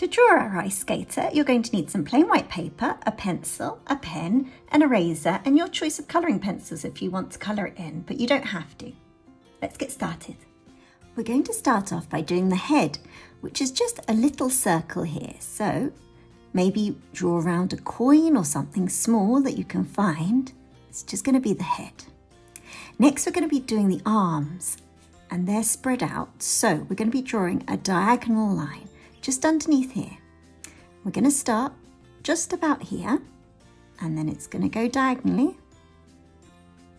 To draw our ice skater, you're going to need some plain white paper, a pencil, a pen, an eraser, and your choice of colouring pencils if you want to colour it in, but you don't have to. Let's get started. We're going to start off by doing the head, which is just a little circle here. So maybe draw around a coin or something small that you can find. It's just going to be the head. Next, we're going to be doing the arms, and they're spread out. So we're going to be drawing a diagonal line just underneath here. We're going to start just about here, and then it's going to go diagonally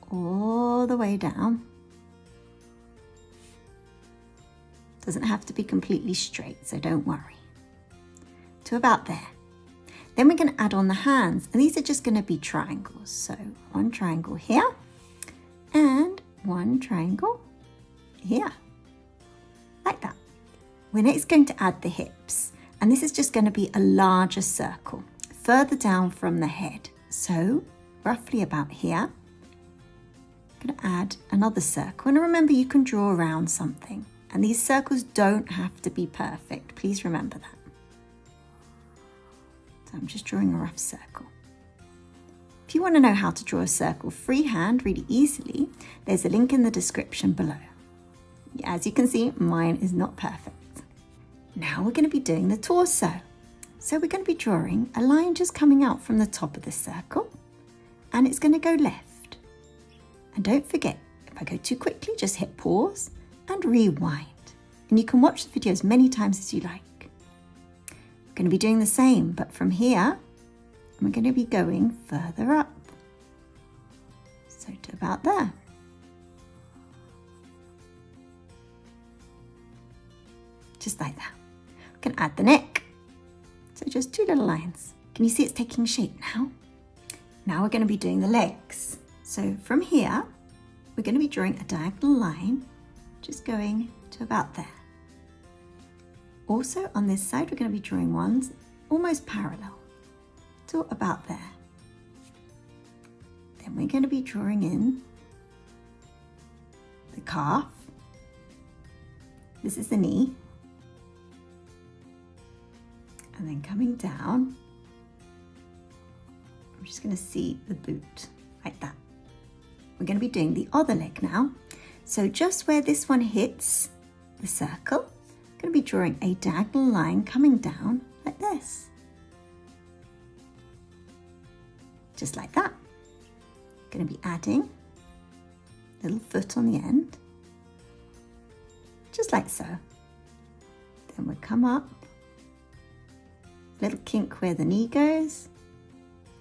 all the way down. Doesn't have to be completely straight, so don't worry. To about there. Then we're going to add on the hands, and these are just going to be triangles. So one triangle here and one triangle here, like that. We're next going to add the hips, and this is just going to be a larger circle further down from the head. So roughly about here, I'm going to add another circle. And remember, you can draw around something, and these circles don't have to be perfect. Please remember that. So I'm just drawing a rough circle. If you want to know how to draw a circle freehand really easily, there's a link in the description below. As you can see, mine is not perfect. Now we're going to be doing the torso. So we're going to be drawing a line just coming out from the top of the circle, and it's going to go left. And don't forget, if I go too quickly, just hit pause and rewind. And you can watch the video as many times as you like. We're going to be doing the same, but from here, we're going to be going further up. So to about there. Just like that. We can add the neck. So just two little lines. Can you see it's taking shape now? Now we're going to be doing the legs. So from here, we're going to be drawing a diagonal line, just going to about there. Also on this side, we're going to be drawing ones almost parallel to about there. Then we're going to be drawing in the calf. This is the knee. And then coming down, I'm just going to see the boot, like that. We're going to be doing the other leg now. So just where this one hits the circle, I'm going to be drawing a diagonal line coming down like this. Just like that. Going to be adding a little foot on the end, just like so. Then we'll come up, little kink where the knee goes,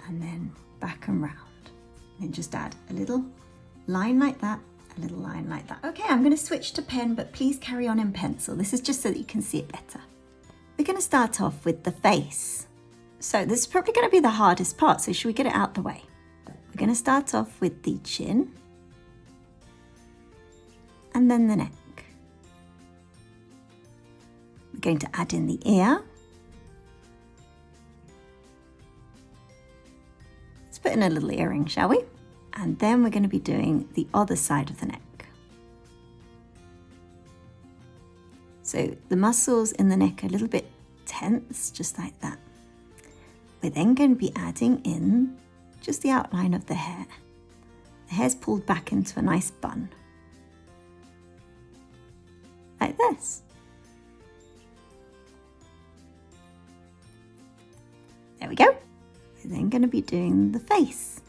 and then back and round. And then just add a little line like that, a little line like that. Okay, I'm going to switch to pen, but please carry on in pencil. This is just so that you can see it better. We're going to start off with the face. So this is probably going to be the hardest part, so should we get it out the way? We're going to start off with the chin, and then the neck. We're going to add in the ear. Let's put in a little earring, shall we? And then we're going to be doing the other side of the neck. So the muscles in the neck are a little bit tense, just like that. We're then going to be adding in just the outline of the hair. The hair's pulled back into a nice bun, like this. There we go. We're then going to be doing the face.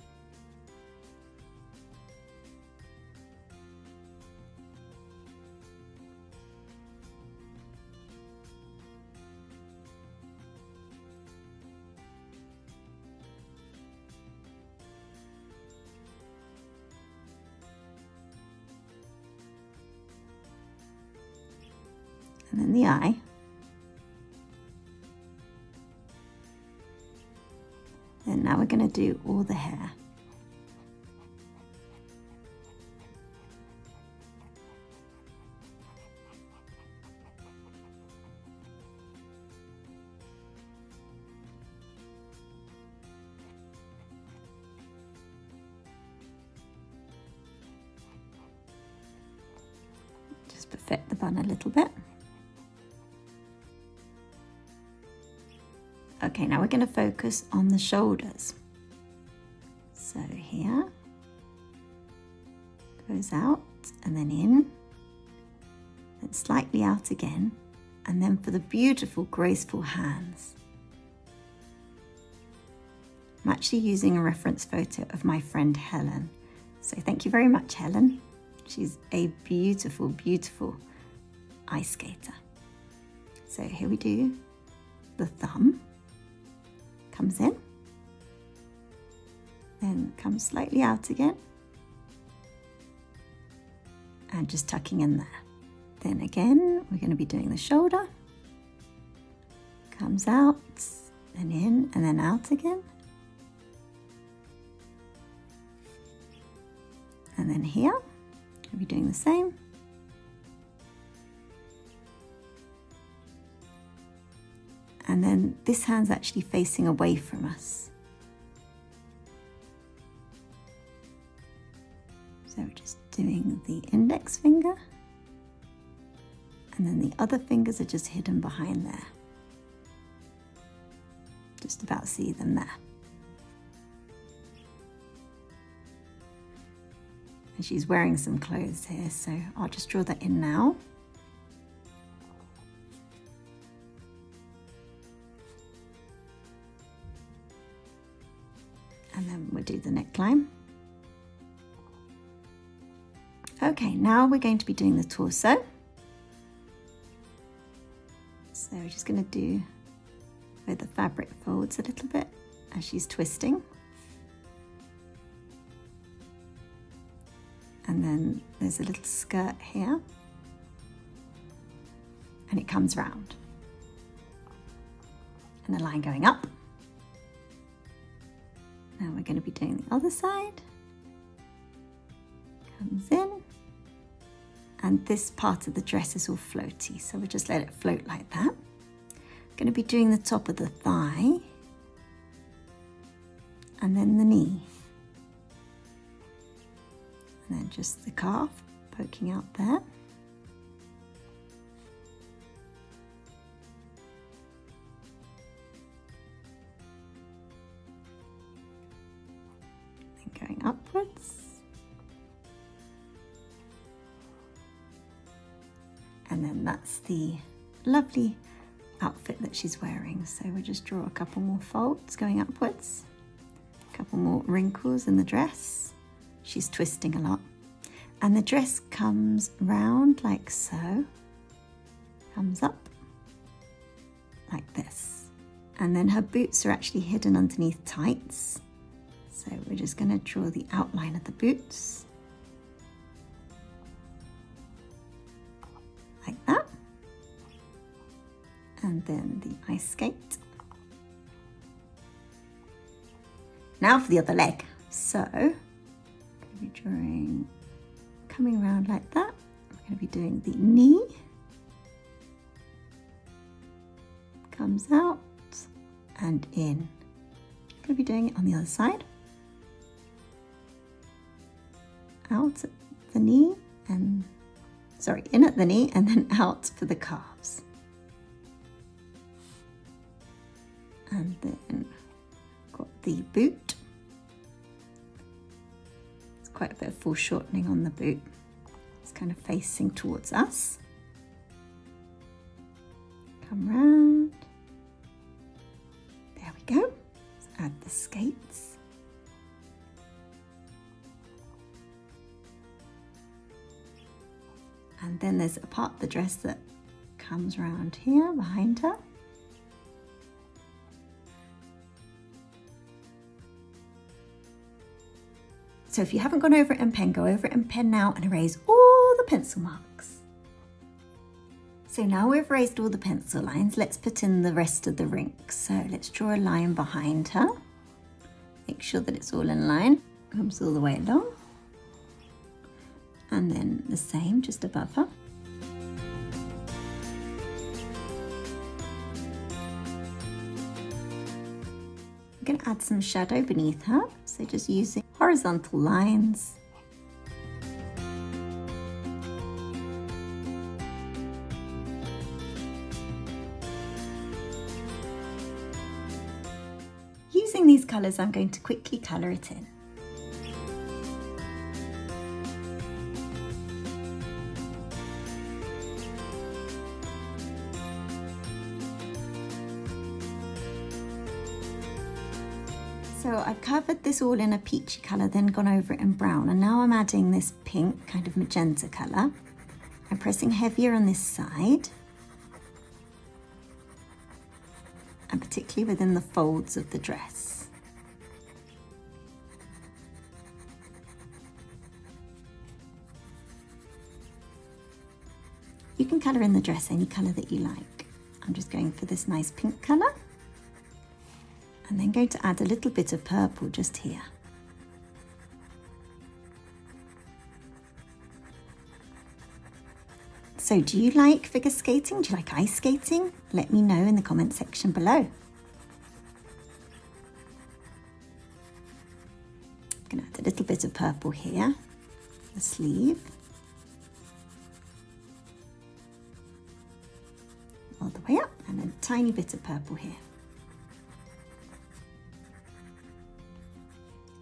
And then the eye. And now we're going to do all the hair. Just perfect the bun a little bit. Okay, now we're going to focus on the shoulders. So here, goes out and then in, then slightly out again, and then for the beautiful, graceful hands. I'm actually using a reference photo of my friend Helen. So thank you very much, Helen. She's a beautiful, beautiful ice skater. So here we do the thumb, comes in, then comes slightly out again, and just tucking in there. Then again, we're going to be doing the shoulder, comes out, then in, and then out again. And then here, we'll be doing the same. And then this hand's actually facing away from us. So we're just doing the index finger, and then the other fingers are just hidden behind there. Just about see them there. And she's wearing some clothes here, so I'll just draw that in now. And then we'll do the neckline. Okay, now we're going to be doing the torso. So we're just going to do where the fabric folds a little bit as she's twisting. And then there's a little skirt here, and it comes round. And a line going up. Now we're going to be doing the other side. Comes in. And this part of the dress is all floaty, so we'll just let it float like that. Going to be doing the top of the thigh, and then the knee. And then just the calf poking out there. Then going upwards. And then that's the lovely outfit that she's wearing. So we'll just draw a couple more folds going upwards, a couple more wrinkles in the dress. She's twisting a lot. And the dress comes round like so, comes up like this. And then her boots are actually hidden underneath tights. So we're just going to draw the outline of the boots. Like that. And then the ice skate. Now for the other leg. So, I'm going to be drawing, coming around like that. We're going to be doing the knee. Comes out and in. I'm going to be doing it on the other side. Out at the knee and in at the knee and then out for the calves. And then got the boot. It's quite a bit of foreshortening on the boot. It's kind of facing towards us. Come round. There we go. Let's add the skates. And then there's a part of the dress that comes round here behind her. So if you haven't gone over it in pen, go over it in pen now and erase all the pencil marks. So now we've erased all the pencil lines, let's put in the rest of the rings. So let's draw a line behind her. Make sure that it's all in line, comes all the way along. And then the same just above her. I'm going to add some shadow beneath her, so just using horizontal lines. these colours, I'm going to quickly colour it in. So I've covered this all in a peachy colour, then gone over it in brown, and now I'm adding this pink, kind of magenta colour. I'm pressing heavier on this side, and particularly within the folds of the dress. You can colour in the dress any colour that you like. I'm just going for this nice pink colour. And then going to add a little bit of purple just here. So do you like figure skating? Do you like ice skating? Let me know in the comment section below. I'm going to add a little bit of purple here, the sleeve. All the way up, and a tiny bit of purple here.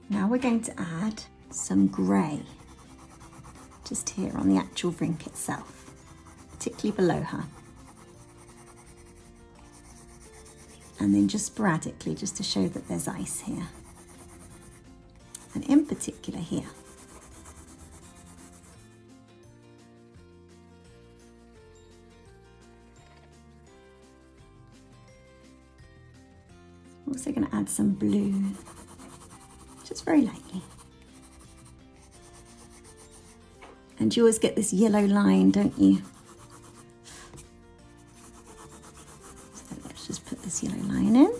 Now we're going to add some grey, just here on the actual rink itself, particularly below her. And then just sporadically, just to show that there's ice here. And in particular here. I'm also going to add some blue, just very lightly. And you always get this yellow line, don't you? So let's just put this yellow line in.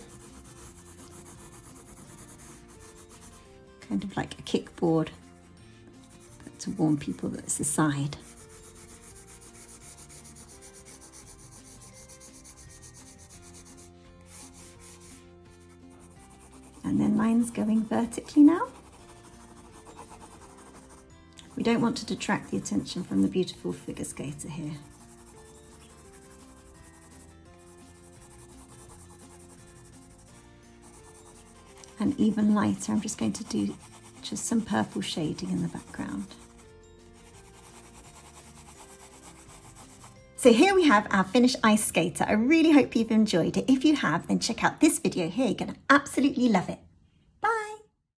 Kind of like a kickboard, but to warn people that it's the side. And then lines going vertically now. We don't want to detract the attention from the beautiful figure skater here. And even lighter, I'm just going to do just some purple shading in the background. So here we have our finished ice skater. I really hope you've enjoyed it. If you have, then check out this video here. You're going to absolutely love it.